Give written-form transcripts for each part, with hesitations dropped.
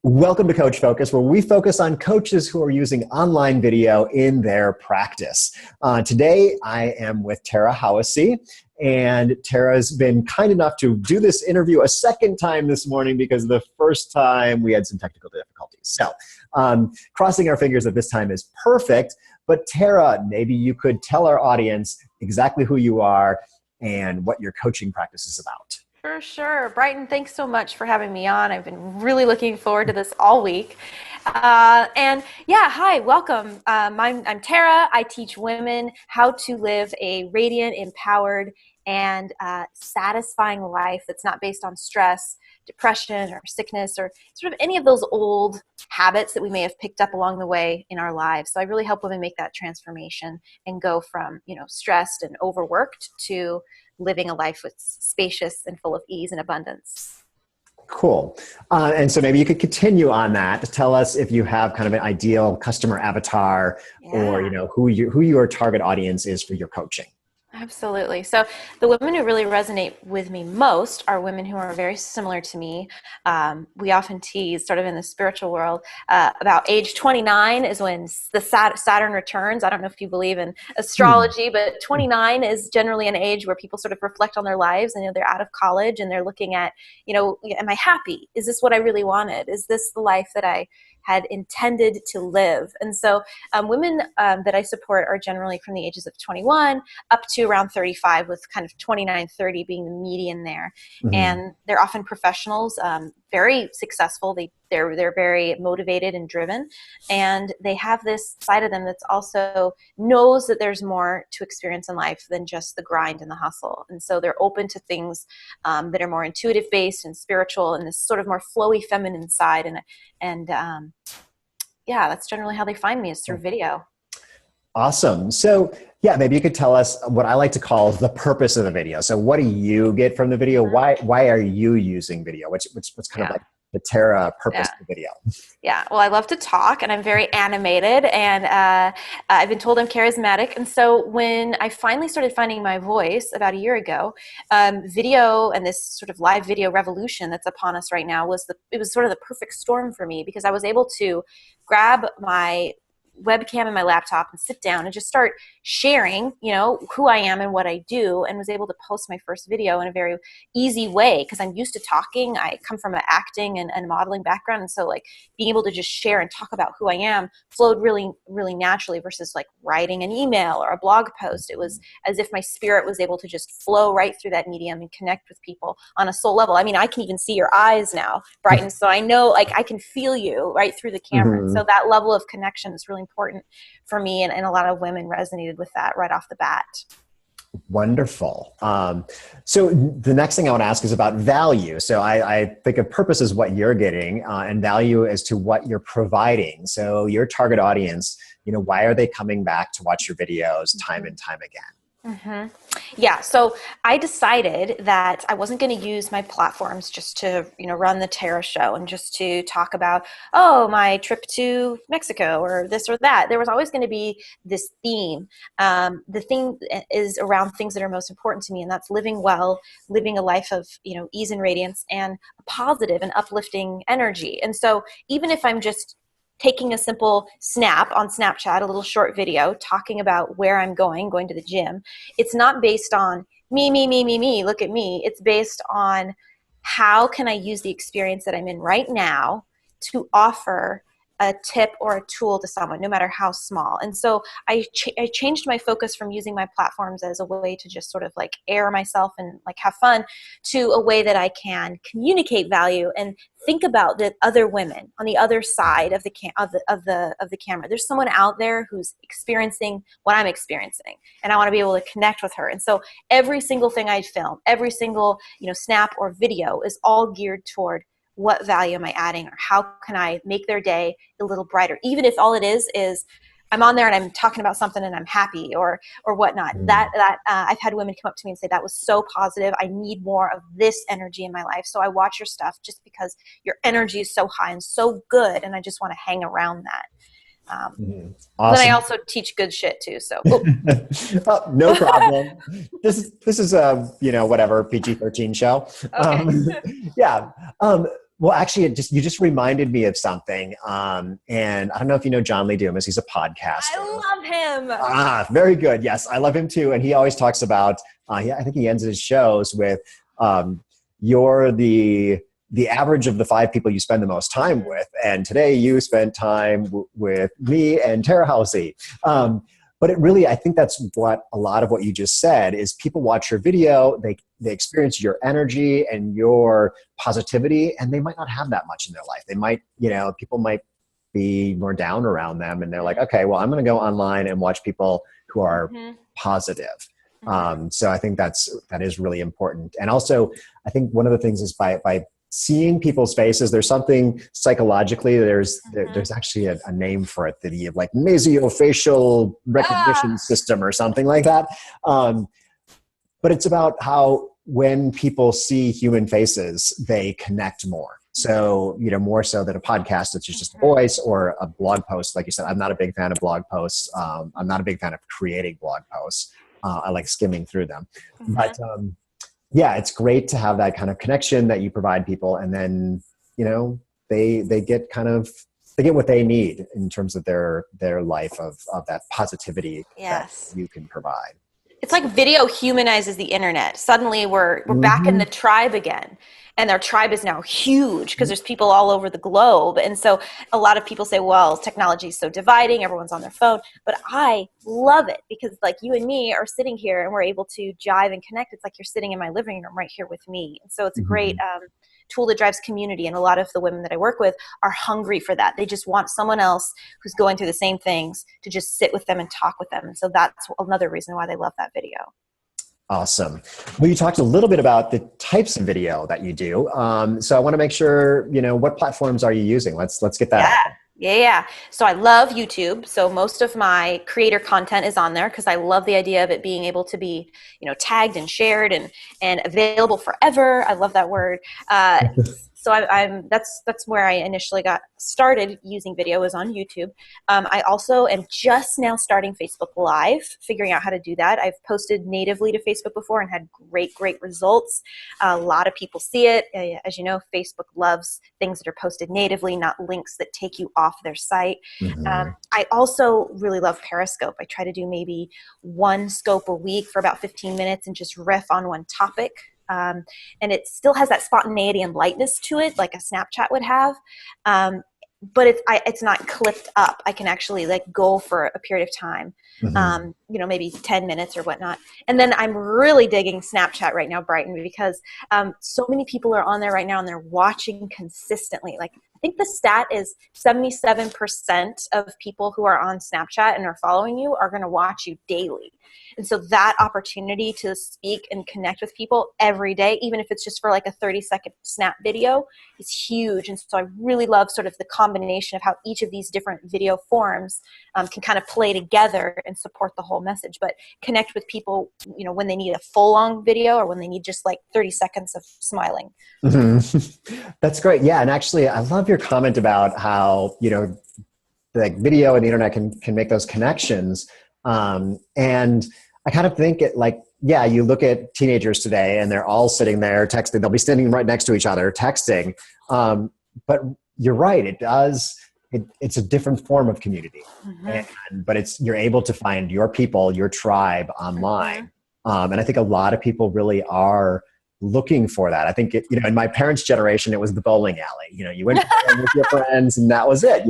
Welcome to Coach Focus, where we focus on coaches who are using online video in their practice. Today, I am with Tara Howisey, and Tara's been kind enough to do this interview a second time this morning because the first time we had some technical difficulties. So, crossing our fingers that this time is perfect. But Tara, maybe you could tell our audience exactly who you are and what your coaching practice is about. For sure. Brighton, thanks so much for having me on. I've been really looking forward to this all week. Hi, welcome. I'm Tara. I teach women how to live a radiant, empowered, and satisfying life that's not based on stress, depression, or sickness, or sort of any of those old habits that we may have picked up along the way in our lives. So I really help women make that transformation and go from, stressed and overworked to living a life that's spacious and full of ease and abundance. Cool. And so maybe you could continue on that to tell us if you have kind of an ideal customer avatar or, who your target audience is for your coaching. Absolutely. So the women who really resonate with me most are women who are very similar to me. We often tease sort of in the spiritual world about age 29 is when the Saturn returns. I don't know if you believe in astrology, but 29 is generally an age where people sort of reflect on their lives and they're out of college and they're looking at, am I happy? Is this what I really wanted? Is this the life that I had intended to live? And so women that I support are generally from the ages of 21 up to around 35, with kind of 29, 30 being the median there. Mm-hmm. And they're often professionals, very successful. They're very motivated and driven, and they have this side of them that's also knows that there's more to experience in life than just the grind and the hustle. And so they're open to things that are more intuitive based and spiritual, and this sort of more flowy feminine side. And that's generally how they find me, is through video. Awesome. So maybe you could tell us what I like to call the purpose of the video. So what do you get from the video? Why are you using video? What's kind of like the Tara purpose of the video? Yeah, well, I love to talk, and I'm very animated, and I've been told I'm charismatic. And so when I finally started finding my voice about a year ago, video and this sort of live video revolution that's upon us right now was sort of the perfect storm for me, because I was able to grab my webcam and my laptop and sit down and just start sharing, who I am and what I do, and was able to post my first video in a very easy way because I'm used to talking. I come from an acting and modeling background, and so like being able to just share and talk about who I am flowed really, really naturally versus like writing an email or a blog post. It was as if my spirit was able to just flow right through that medium and connect with people on a soul level. I mean, I can even see your eyes now, Brighton, so I know, like, I can feel you right through the camera. Mm-hmm. So that level of connection is really important for me, and a lot of women resonated with that right off the bat. Wonderful. So the next thing I want to ask is about value. So I think of purpose as what you're getting, and value as to what you're providing. So your target audience, why are they coming back to watch your videos time and time again? Mm-hmm. Yeah. So I decided that I wasn't going to use my platforms just to, run the Tara show and just to talk about, my trip to Mexico or this or that. There was always going to be this theme. The thing is around things that are most important to me, and that's living well, living a life of, ease and radiance, and a positive and uplifting energy. And so even if I'm just taking a simple snap on Snapchat, a little short video talking about where I'm going to the gym, it's not based on me, look at me. It's based on how can I use the experience that I'm in right now to offer a tip or a tool to someone, no matter how small. And so I changed my focus from using my platforms as a way to just sort of like air myself and like have fun, to a way that I can communicate value and think about the other women on the other side of the camera. There's someone out there who's experiencing what I'm experiencing, and I want to be able to connect with her. And so every single thing I film, every single snap or video is all geared toward what value am I adding, or how can I make their day a little brighter, even if all it is I'm on there and I'm talking about something and I'm happy or whatnot. That I've had women come up to me and say, that was so positive. I need more of this energy in my life. So I watch your stuff just because your energy is so high and so good, and I just want to hang around that. Awesome. Then I also teach good shit too. So no problem. This is a whatever PG-13 show. Okay. Well, actually, you just reminded me of something. And I don't know if you know John Lee Dumas. He's a podcaster. I love him. Very good. Yes, I love him too. And he always talks about, I think he ends his shows with, you're the average of the 5 people you spend the most time with. And today you spent time with me and Tara Howisey. But it really, I think that's what a lot of what you just said is people watch your video, they experience your energy and your positivity, and they might not have that much in their life. They might, people might be more down around them, and they're like, okay, well, I'm going to go online and watch people who are positive. So I think that is really important. And also, I think one of the things is by seeing people's faces, there's something psychologically, there's actually a name for it, that you have like nasiofacial recognition system or something like that. But it's about how when people see human faces, they connect more. So, more so than a podcast, it's just a voice, or a blog post. Like you said, I'm not a big fan of blog posts. I'm not a big fan of creating blog posts. I like skimming through them. But yeah, it's great to have that kind of connection that you provide people, and then they get what they need in terms of their life of that positivity that you can provide. It's like video humanizes the internet. Suddenly we're back in the tribe again. And their tribe is now huge because there's people all over the globe. And so a lot of people say, well, technology is so dividing. Everyone's on their phone. But I love it because like you and me are sitting here and we're able to jive and connect. It's like you're sitting in my living room right here with me. And so it's a great tool that drives community. And a lot of the women that I work with are hungry for that. They just want someone else who's going through the same things to just sit with them and talk with them. And so that's another reason why they love that video. Awesome. Well, you talked a little bit about the types of video that you do. So I want to make sure, what platforms are you using? Let's get that. Yeah. So I love YouTube. So most of my creator content is on there because I love the idea of it being able to be, tagged and shared and available forever. I love that word. So that's where I initially got started using video, was on YouTube. I also am just now starting Facebook Live, figuring out how to do that. I've posted natively to Facebook before and had great results. A lot of people see it. As you know, Facebook loves things that are posted natively, not links that take you off their site. I also really love Periscope. I try to do maybe one scope a week for about 15 minutes and just riff on one topic. And it still has that spontaneity and lightness to it, like a Snapchat would have. But it's not clipped up. I can actually go for a period of time, maybe 10 minutes or whatnot. And then I'm really digging Snapchat right now, Brighton, because so many people are on there right now and they're watching consistently. Like, I think the stat is 77% of people who are on Snapchat and are following you are going to watch you daily. And so that opportunity to speak and connect with people every day, even if it's just for like a 30-second snap video, is huge. And so I really love sort of the combination of how each of these different video forms can kind of play together and support the whole message, but connect with people, when they need a full-on video or when they need just like 30 seconds of smiling. That's great. Yeah. And actually, I love your comment about how, like video and the internet can make those connections. And I kind of think you look at teenagers today and they're all sitting there texting. They'll be standing right next to each other texting. But you're right. It does. It's a different form of community, but you're able to find your people, your tribe online. And I think a lot of people really are looking for that. I think in my parents' generation, it was the bowling alley. You went with your friends and that was it,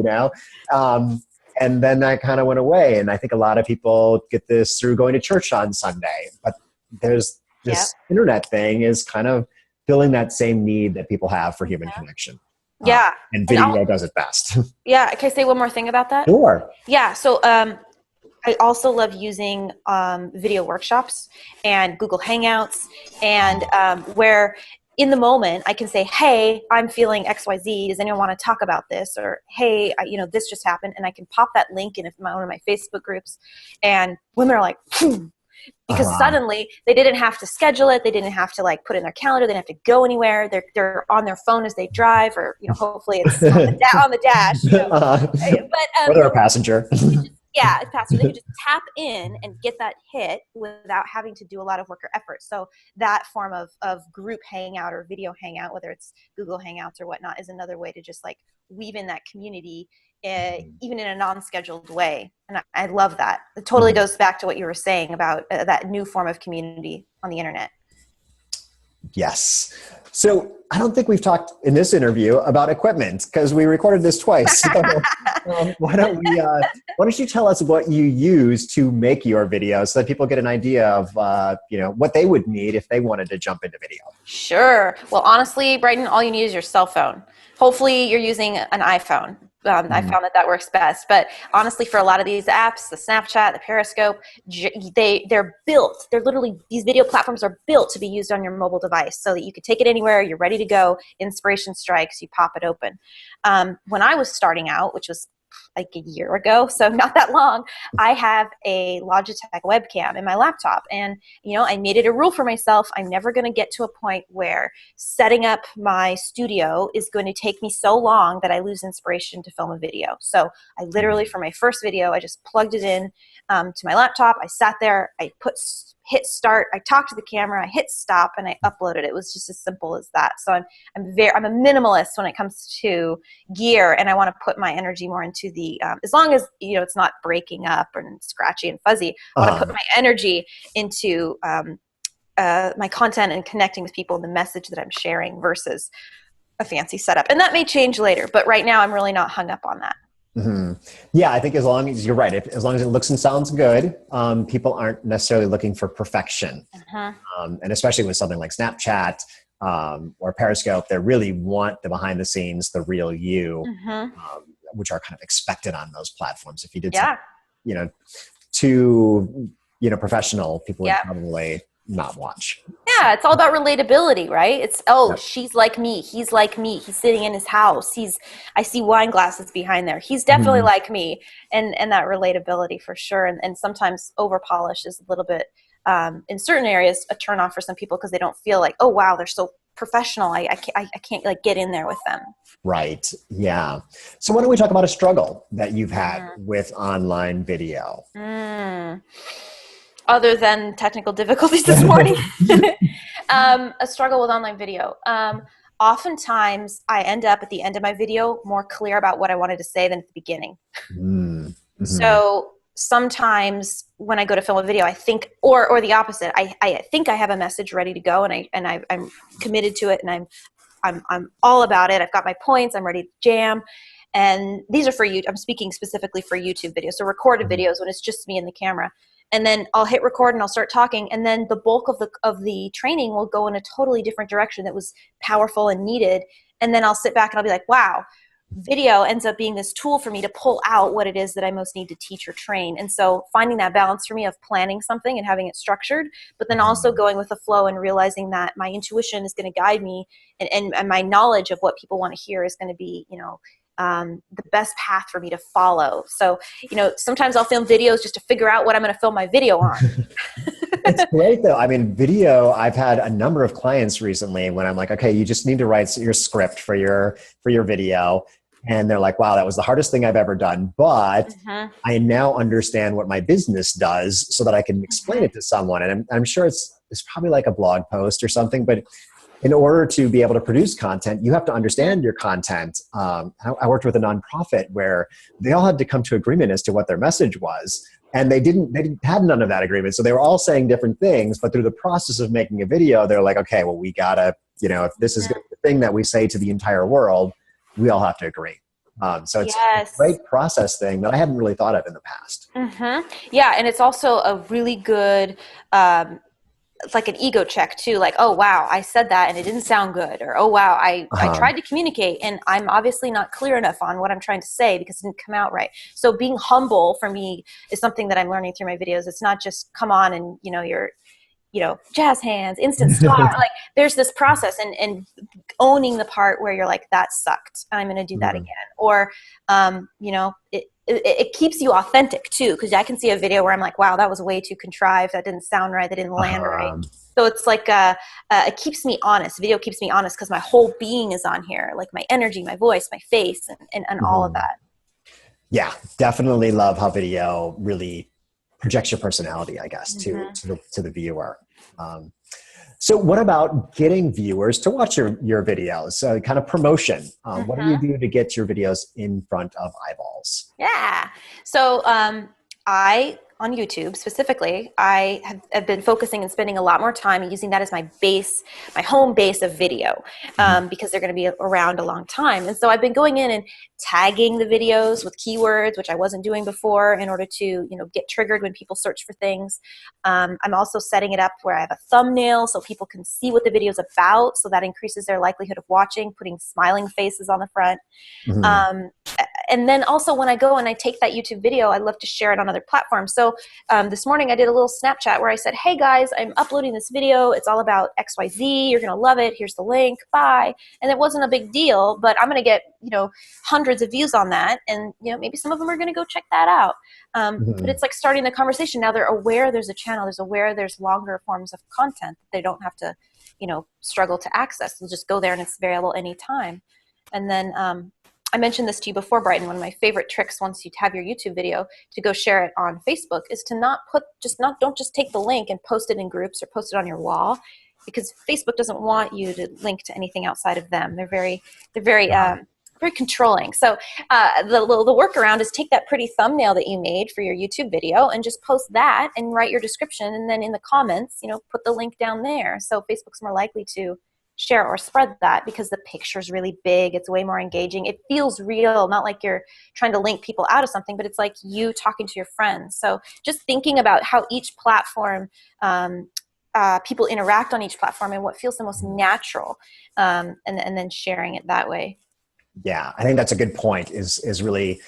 and then that kind of went away. And I think a lot of people get this through going to church on Sunday. But there's this internet thing is kind of filling that same need that people have for human connection. And video does it best. Yeah. Can I say one more thing about that? Sure. Yeah. So I also love using video workshops and Google Hangouts, and where in the moment I can say, hey, I'm feeling XYZ. Does anyone want to talk about this? Or, hey, this just happened. And I can pop that link in one of my Facebook groups, and women are like, because suddenly they didn't have to schedule it. They didn't have to put in their calendar. They didn't have to go anywhere. They're on their phone as they drive, or hopefully it's on the dash. But or they're a passenger. Yeah, it's passive. Then you just tap in and get that hit without having to do a lot of work or effort. So that form of group hangout or video hangout, whether it's Google Hangouts or whatnot, is another way to just like weave in that community, even in a non-scheduled way. And I love that. It totally goes back to what you were saying about that new form of community on the internet. Yes. So I don't think we've talked in this interview about equipment because we recorded this twice. So, why don't you tell us what you use to make your videos so that people get an idea of what they would need if they wanted to jump into video? Sure. Well, honestly, Brighton, all you need is your cell phone. Hopefully you're using an iPhone. I found that works best. But honestly, for a lot of these apps, the Snapchat, the Periscope, they're built. They're literally, these video platforms are built to be used on your mobile device so that you could take it anywhere. You're ready to go. Inspiration strikes. You pop it open. When I was starting out, which was like a year ago, so not that long, I have a Logitech webcam in my laptop. And, I made it a rule for myself. I'm never going to get to a point where setting up my studio is going to take me so long that I lose inspiration to film a video. So I literally, for my first video, I just plugged it in to my laptop. I sat there, I hit start, I talked to the camera, I hit stop, and I uploaded. It was just as simple as that. So I'm a minimalist when it comes to gear, and I want to put my energy more into the as long as it's not breaking up and scratchy and fuzzy. I want to put my energy into my content and connecting with people and the message that I'm sharing versus a fancy setup. And that may change later, but right now I'm really not hung up on that. Mm-hmm. Yeah, I think as long as you're right, as long as it looks and sounds good, people aren't necessarily looking for perfection. And especially with something like Snapchat or Periscope, they really want the behind the scenes, the real you, which are kind of expected on those platforms. If you did something, too, professional, people would probably not watch. Yeah, it's all about relatability, right? It's she's like me, he's like me, he's sitting in his house, I see wine glasses behind there, he's definitely like me, and that relatability for sure. And sometimes over polish is a little bit in certain areas a turn off for some people because they don't feel like, oh wow, they're so professional, I can't like get in there with them. Right. Yeah. So why don't we talk about a struggle that you've had with online video? Other than technical difficulties this morning, a struggle with online video. Oftentimes I end up at the end of my video more clear about what I wanted to say than at the beginning. So sometimes when I go to film a video, I think, or the opposite, I think I have a message ready to go, and I'm committed to it, and I'm all about it. I've got my points. I'm ready to jam. And these are for you. I'm speaking specifically for YouTube videos. So recorded videos when it's just me and the camera. And then I'll hit record and I'll start talking. And then the bulk of the training will go in a totally different direction that was powerful and needed. And then I'll sit back and I'll be like, wow, video ends up being this tool for me to pull out what it is that I most need to teach or train. And so finding that balance for me of planning something and having it structured, but then also going with the flow and realizing that my intuition is going to guide me, and my knowledge of what people want to hear is going to be, the best path for me to follow. So, sometimes I'll film videos just to figure out what I'm going to film my video on. It's great though. I mean, video, I've had a number of clients recently when I'm like, okay, you just need to write your script for your video. And they're like, wow, that was the hardest thing I've ever done. But I now understand what my business does so that I can explain it to someone. And I'm sure it's probably like a blog post or something, but in order to be able to produce content, you have to understand your content. I worked with a nonprofit where they all had to come to agreement as to what their message was. And they had none of that agreement. So they were all saying different things, but through the process of making a video, they're like, okay, well, we gotta, if this is the thing that we say to the entire world, we all have to agree. So it's a great process thing that I hadn't really thought of in the past. Yeah, and it's also a really good, it's like an ego check too. Like, oh wow, I said that and it didn't sound good. Or, oh wow, I tried to communicate and I'm obviously not clear enough on what I'm trying to say because it didn't come out right. So being humble for me is something that I'm learning through my videos. It's not just come on and, you're, jazz hands, instant star. Like there's this process and owning the part where you're like, that sucked. I'm going to do that again. Or, it keeps you authentic too. Cause I can see a video where I'm like, wow, that was way too contrived. That didn't sound right. That didn't land right. So it's like, it keeps me honest. Video keeps me honest because my whole being is on here. Like my energy, my voice, my face, and all of that. Yeah, definitely love how video really projects your personality, I guess, to the viewer. Um, so what about getting viewers to watch your videos? Kind of promotion. What do you do to get your videos in front of eyeballs? Yeah. So on YouTube specifically, have been focusing and spending a lot more time using that as my base, my home base of video, because they're going to be around a long time. And so I've been going in and tagging the videos with keywords, which I wasn't doing before, in order to get triggered when people search for things. I'm also setting it up where I have a thumbnail so people can see what the video is about, so that increases their likelihood of watching, putting smiling faces on the front. And then also when I go and I take that YouTube video, I love to share it on other platforms. So this morning I did a little Snapchat where I said, hey guys, I'm uploading this video. It's all about XYZ. You're going to love it. Here's the link. Bye. And it wasn't a big deal, but I'm going to get, hundreds of views on that. And, maybe some of them are going to go check that out. But it's like starting the conversation. Now they're aware there's a channel. There's longer forms of content that they don't have to, struggle to access. They'll just go there and it's available anytime. And then, I mentioned this to you before, Brighton. One of my favorite tricks once you have your YouTube video to go share it on Facebook is to don't just take the link and post it in groups or post it on your wall, because Facebook doesn't want you to link to anything outside of them. They're very controlling. So the workaround is take that pretty thumbnail that you made for your YouTube video and just post that and write your description. And then in the comments, put the link down there. So Facebook's more likely to share or spread that because the picture's really big. It's way more engaging. It feels real, not like you're trying to link people out of something, but it's like you talking to your friends. So just thinking about how each platform, people interact on each platform and what feels the most natural, and then sharing it that way. Yeah, I think that's a good point, is really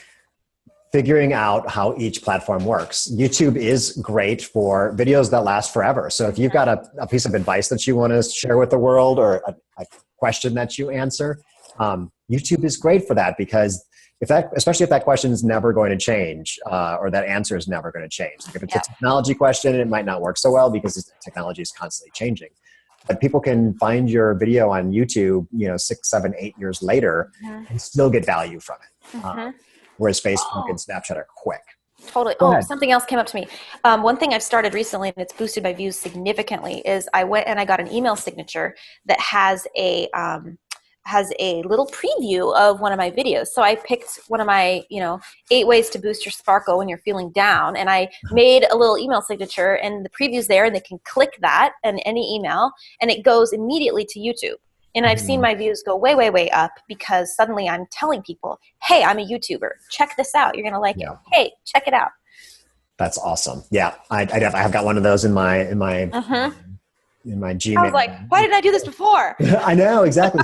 figuring out how each platform works. YouTube is great for videos that last forever. So if you've got a piece of advice that you want to share with the world, or a question that you answer, YouTube is great for that, because especially if that question is never going to change, or that answer is never going to change. Like if it's a technology question, it might not work so well because technology is constantly changing. But people can find your video on YouTube, 6, 7, 8 years later, and still get value from it. Whereas Facebook and Snapchat are quick. Totally. Something else came up to me. One thing I've started recently, and it's boosted my views significantly, is I went and I got an email signature that has a little preview of one of my videos. So I picked one of my, 8 ways to boost your sparkle when you're feeling down. And I made a little email signature, and the preview's there, and they can click that in any email, and it goes immediately to YouTube. And I've seen my views go way, way, way up because suddenly I'm telling people, hey, I'm a YouTuber. Check this out. You're going to like it. Hey, check it out. That's awesome. Yeah, I have got one of those in my Gmail. I was like, why didn't I do this before? I know, exactly.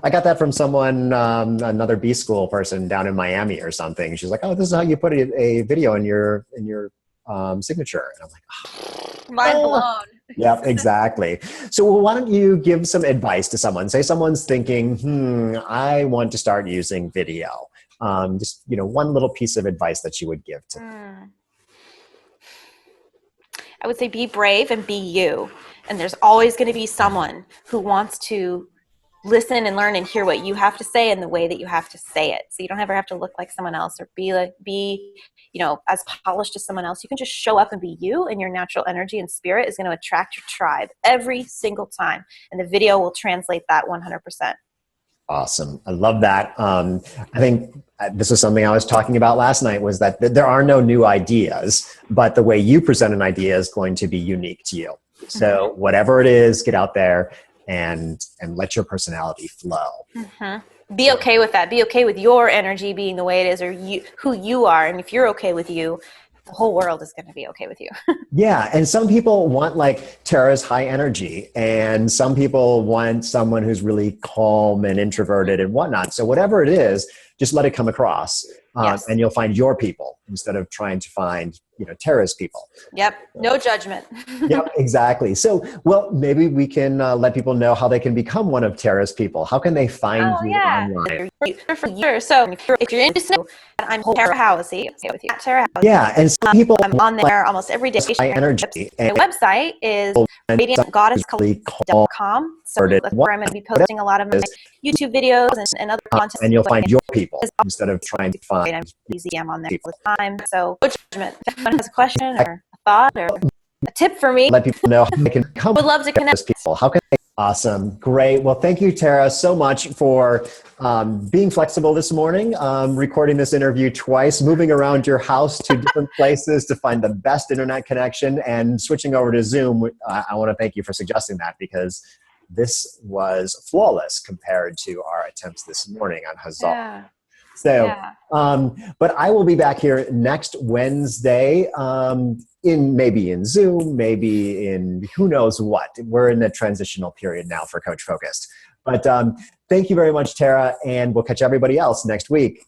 I got that from someone, another B school person down in Miami or something. She's like, oh, this is how you put a video in your signature. And I'm like, mind blown. Yeah, exactly. So why don't you give some advice to someone? Say someone's thinking, I want to start using video. Just, one little piece of advice that you would give to them. I would say be brave and be you. And there's always going to be someone who wants to listen and learn and hear what you have to say in the way that you have to say it. So you don't ever have to look like someone else or be as polished as someone else. You can just show up and be you, and your natural energy and spirit is going to attract your tribe every single time. And the video will translate that 100%. Awesome. I love that. I think this is something I was talking about last night, was that there are no new ideas, but the way you present an idea is going to be unique to you. So whatever it is, get out there and let your personality flow. Be okay with that. Be okay with your energy being the way it is, or who you are. And if you're okay with you, the whole world is going to be okay with you. Yeah. And some people want like Tara's high energy, and some people want someone who's really calm and introverted and whatnot. So whatever it is, just let it come across, and you'll find your people instead of trying to find Tara's people. Yep. No judgment. Yep, exactly. So, well, maybe we can let people know how they can become one of Tara's people. How can they find you online? So if you're interested, I'm Tara Howisey. Tara Howisey. Yeah, and some people I'm on there almost every day. my energy. My website is radiantgoddesscollective.com. So that's where I'm going to be posting a lot of my YouTube videos and other content. And you'll find your people instead of trying to find I'm on there all the time. So no judgment. If anyone has a question or a thought or a tip for me, let people know how they can come. Would love to connect with people. How can they? Awesome. Great. Well, thank you, Tara, so much for being flexible this morning, recording this interview twice, moving around your house to different places to find the best internet connection, and switching over to Zoom. I want to thank you for suggesting that, because this was flawless compared to our attempts this morning on Hazal. Yeah. So, but I will be back here next Wednesday, maybe in Zoom, maybe in who knows what. We're in the transitional period now for Coach Focused. But thank you very much, Tara, and we'll catch everybody else next week.